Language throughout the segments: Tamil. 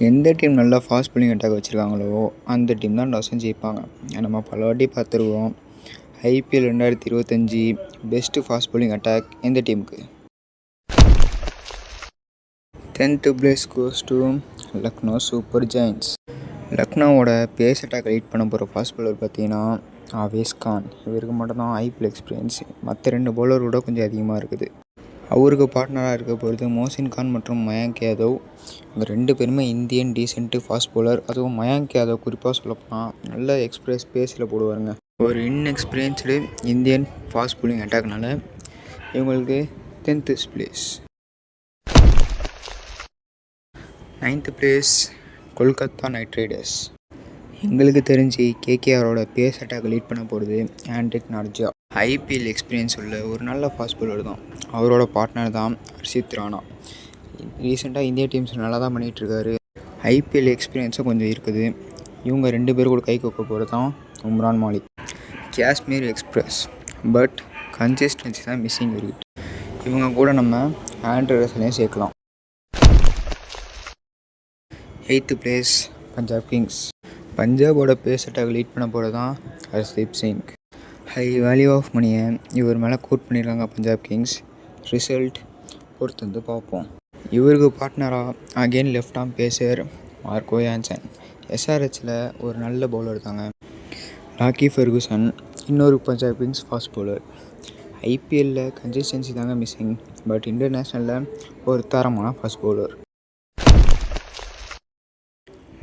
எந்த டீம் நல்லா ஃபாஸ்ட் bowling அட்டாக் வச்சுருக்காங்களோ அந்த டீம் தான் டாஸும் ஜெயிப்பாங்க. நம்ம பல வாட்டி பார்த்துருக்கோம். IPL 2025 best fast bowling attack எந்த டீமுக்கு? 10th place goes to Lucknow super giants. லக்னோவோட பேஸ் அட்டாக் லீட் பண்ண போகிற ஃபாஸ்ட் bowler பார்த்தீங்கன்னா ஆவேஸ் கான். இவருக்கு மட்டும்தான் IPL எக்ஸ்பீரியன்ஸ் மற்ற 2 பவுலரோட கொஞ்சம் அதிகமாக இருக்குது. அவருக்கு பார்ட்னராக இருக்க போகிறது மோசின் கான் மற்றும் மயாங்க் யாதவ். இந்த 2 பேருமே இந்தியன் டீசென்ட்டு ஃபாஸ்ட் bowler. அதுவும் மயாங்க் யாதவ் குறிப்பாக சொல்லப்போனால் நல்ல எக்ஸ்பிரஸ் பேஸில் போடுவாருங்க. ஒரு இன்எக்ஸ்பீரியன்ஸ்டு இந்தியன் ஃபாஸ்ட் bowling அட்டாக்னால இவங்களுக்கு 10th place. 9th place Kolkata night Riders. எங்களுக்கு தெரிஞ்சு கேகேஆரோட பேஸ் அட்டாக் லீட் பண்ண போகிறது ஆண்ட்ரிக் நார்ஜா. IPL எக்ஸ்பீரியன்ஸ் உள்ள ஒரு நல்ல ஃபாஸ்ட் bowler தான். அவரோட பார்ட்னர் தான் ஹர்ஷித் ராணா. ரீசெண்டாக இந்தியா டீம்ஸ் நல்லா தான் பண்ணிகிட்ருக்காரு. IPL எக்ஸ்பீரியன்ஸும் கொஞ்சம் இருக்குது. இவங்க 2 பேர் கூட கை கோக்க போகிறது தான் Umran Malik. Kashmir express but consistency தான் மிஸ்ஸிங் இருக்குது. இவங்க கூட நம்ம ஆண்ட்ரூ ரசலையும் சேர்க்கலாம். 8th place Punjab kings. பஞ்சாபோட பேஸ் அட்டாக் லீட் பண்ண போகிறது தான் Arshdeep Singh. High value of மணியை இவர் மேலே கோட் பண்ணியிருக்காங்க பஞ்சாப் கிங்ஸ். ரிசல்ட் பொறுத்து வந்து பார்ப்போம். இவருக்கு பார்ட்னராக again left arm pacer Marco Jansen. SRHல ஒரு நல்ல பவுலர் தாங்க. லாக்கி ஃபெர்குசன் இன்னொரு பஞ்சாப் கிங்ஸ் ஃபாஸ்ட் bowler. IPLல கன்சிஸ்டன்சி தாங்க மிஸ்ஸிங் பட் இன்டர்நேஷ்னலில் ஒரு தரமான fast bowler.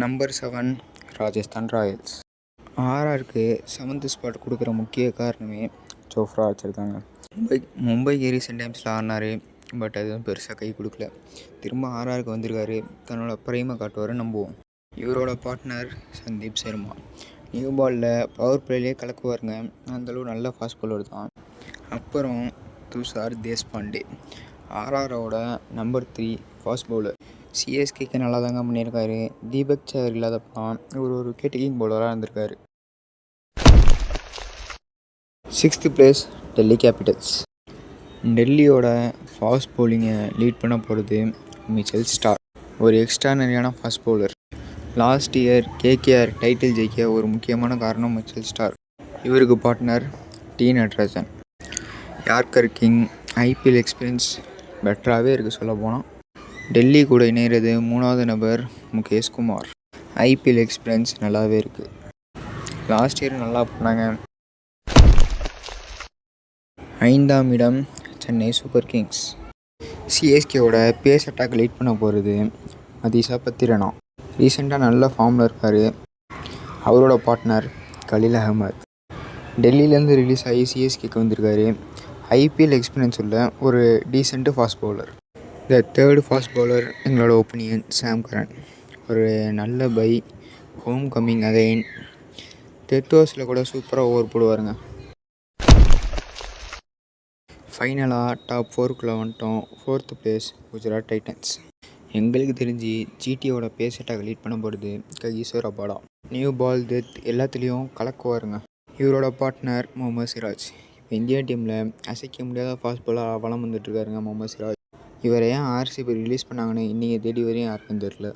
Number 7 Rajasthan royals. RRக்கு 7th ஸ்பாட் கொடுக்குற முக்கிய காரணமே ஜோஃப்ரா ஆர்ச்சர் தாங்க. மும்பைக்கு ரீசெண்ட் டைம்ஸில் ஆடினார் பட் அதுவும் பெருசாக கை கொடுக்கல. திரும்ப RRக்கு வந்திருக்காரு. தன்னோட பிரைமை காட்டுவார் நம்புவோம். இவரோட பார்ட்னர் சந்தீப் சர்மா. நியூ பாலில் பவர் பிளேலேயே கலக்குவாருங்க. அந்தளவு நல்ல ஃபாஸ்ட் bowler தான். அப்புறம் துஷார் தேஷ்பாண்டே RRோட நம்பர் 3 ஃபாஸ்ட் bowler. CSKக்கு நல்லா தாங்க பண்ணியிருக்காரு. தீபக் சஹர் இல்லாதப்போ இவர் ஒரு விக்கெட் டேக்கிங் பவுலராக இருந்திருக்காரு. 6th place Delhi capitals. டெல்லியோட ஃபாஸ்ட் bowling-ஐ லீட் பண்ண போகிறது மிச்சல் ஸ்டார்க். ஒரு எக்ஸ்ட்ரானரியான fast bowler. Last year KKR title ஜெயிக்க ஒரு முக்கியமான காரணம் மிச்சல் ஸ்டார்க். இவருக்கு partner T Natarajan. Yorker king. IPL experience பெட்டராகவே இருக்குது சொல்ல போனால். டெல்லி கூட இணைகிறது 3வது நபர் முகேஷ் குமார். IPL எக்ஸ்பீரியன்ஸ் நல்லாவே இருக்குது. லாஸ்ட் இயர் நல்லா பண்ணாங்க. 5ஆம் இடம் சென்னை சூப்பர் கிங்ஸ். CSKவோட பேஸ் அட்டாக் லீட் பண்ண போகிறது மதிஷா பத்திரனா. ரீசெண்டாக நல்ல ஃபார்மில் இருக்கார். அவரோட பார்ட்னர் கலீல் அகமத். டெல்லியிலேருந்து ரிலீஸ் ஆகி CSKக்கு வந்திருக்காரு. IPL எக்ஸ்பீரியன்ஸ் உள்ள ஒரு டீசென்ட்டு ஃபாஸ்ட் bowler. இந்த 3rd ஃபாஸ்ட் bowler எங்களோட ஒப்பீனியன் சாம் கரன். ஒரு நல்ல பை, ஹோம் கம்மிங் அகைன். டெத் ஓவர்ஸில் கூட சூப்பராக ஓவர் போடுவாருங்க. ஃபைனலாக டாப் 4க்குள்ளே வந்துட்டோம். 4th place Gujarat Titans. எங்களுக்கு தெரிஞ்சு GTயோட பேஸ் அட்டாக் லீட் பண்ண போகிறது Kagiso Rabada. New ball death எல்லாத்துலேயும் கலக்குவாருங்க. இவரோட பார்ட்னர் முகமது சிராஜ். இப்போ இந்தியா டீமில் அசைக்க முடியாத ஃபாஸ்ட் bowler வளம் வந்துட்டுருக்காருங்க முகமது சிராஜ். இவரை ஏன் RCB ரிலீஸ் பண்ணாங்கன்னு இன்றைக்கி தேடி வரையும் யாருக்கும் தெரியல.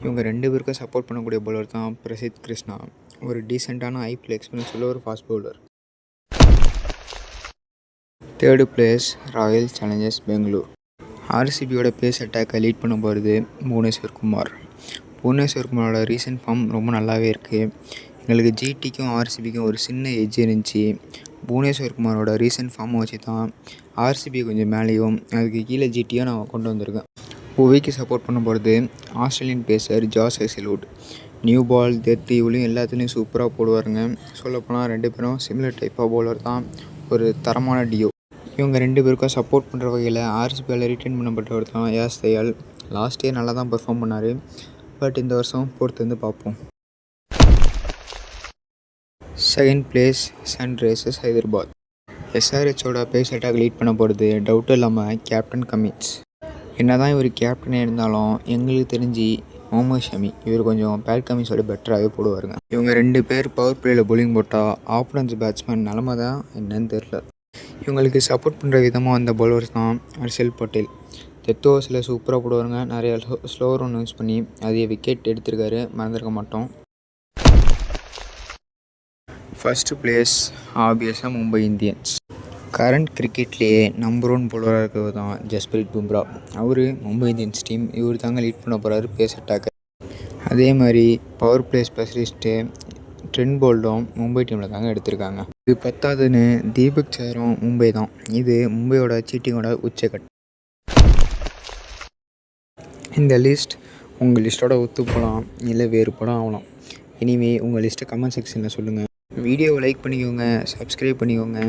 இவங்க 2 பேருக்கும் சப்போர்ட் பண்ணக்கூடிய bowler தான் பிரசித் கிருஷ்ணா. ஒரு டீசெண்டான IPL எக்ஸ்பீரியன்ஸ் உள்ள ஒரு fast bowler. 3rd place royal challengers Bangalore. RCBயோட பேஸ் அட்டாக்கை லீட் பண்ண போகிறது புவனேஸ்வர் குமார். புவனேஸ்வர் குமாரோட ரீசெண்ட் ஃபார்ம் ரொம்ப நல்லாவே இருக்குது. எங்களுக்கு GTக்கும் RCBக்கும் ஒரு சின்ன எட்ஜ் இருந்துச்சு. புவனேஸ்வர் குமாரோட ரீசெண்ட் ஃபார்மை வச்சு தான் RCB கொஞ்சம் மேலேயும் அதுக்கு கீழே GTயும் நான் கொண்டு வந்திருக்கேன். புவிக்கு சப்போர்ட் பண்ண போகிறது ஆஸ்திரேலியன் பேசர் ஜாஸ் ஹேசல்வுட். நியூ பால் டெத் இவளையும் எல்லாத்துலேயும் சூப்பராக போடுவாருங்க. சொல்லப்போனால் 2 பேரும் சிமிலர் டைப் ஆஃப் bowler தான். ஒரு தரமான டியோ. இவங்க 2 பேருக்கும் சப்போர்ட் பண்ணுற வகையில் RCBயால் ரிட்டைன் பண்ணப்பட்டவர் தான் யாஸ் தயால். லாஸ்ட் இயர் நல்லா தான் பெர்ஃபார்ம் பண்ணார் பட் இந்த வருஷம் பொறுத்து வந்து பார்ப்போம். 2nd place sunrisers Hyderabad. SRHோட பேஸ் அட்டாக் லீட் பண்ண போகிறது டவுட்டும் இல்லாமல் கேப்டன் கமின்ஸ். என்ன தான் இவர் கேப்டனே இருந்தாலும் எங்களுக்கு தெரிஞ்சு முகமது ஷமி இவர் கொஞ்சம் பேட் கமின்ஸோட பெட்டராகவே போடுவாருங்க. இவங்க 2 பேர் பவர் பிளேயில் bowling போட்டால் ஆப்பனன்ஸ் பேட்ஸ்மேன் நிலமை தான் என்னன்னு தெரில. இவங்களுக்கு சப்போர்ட் பண்ணுற விதமாக வந்த bowlers தான் ஹர்ஷல் பட்டேல். டெத் ஓவர்ஸில் சூப்பராக போடுவாருங்க. நிறையா ஸ்லோ ரன் யூஸ் பண்ணி அதிக விக்கெட் எடுத்திருக்காரு, மறந்துருக்க மாட்டோம். ஃபஸ்ட்டு பிளேஸ் ஆப்வியஸாக மும்பை இந்தியன்ஸ். கரண்ட் கிரிக்கெட்லேயே நம்பர் 1 பவுலராக இருக்கிறது தான் ஜஸ்பிரீத் பும்ரா. அவர் மும்பை இந்தியன்ஸ் டீம் இவர் தாங்க லீட் பண்ண போகிறாரு பேஸ் அட்டாக்கை. அதே மாதிரி பவர் பிளே ஸ்பெஷலிஸ்ட்டு ட்ரெண்ட் போல்டும் மும்பை டீமில் தாங்க எடுத்திருக்காங்க. இது பத்தாதுன்னு தீபக் சஹரும் மும்பை தான். இது மும்பையோட சீட்டிங்கோட உச்சக்கட்டம். இந்த லிஸ்ட் உங்கள் லிஸ்ட்டோட ஒத்து போகலாம், இல்லை வேறுபடம் ஆகலாம். இனிமேல் உங்கள் லிஸ்ட்டை கமெண்ட் செக்ஷனில் சொல்லுங்கள். வீடியோவை லைக் பண்ணிக்கோங்க, சப்ஸ்கிரைப் பண்ணிக்கோங்க.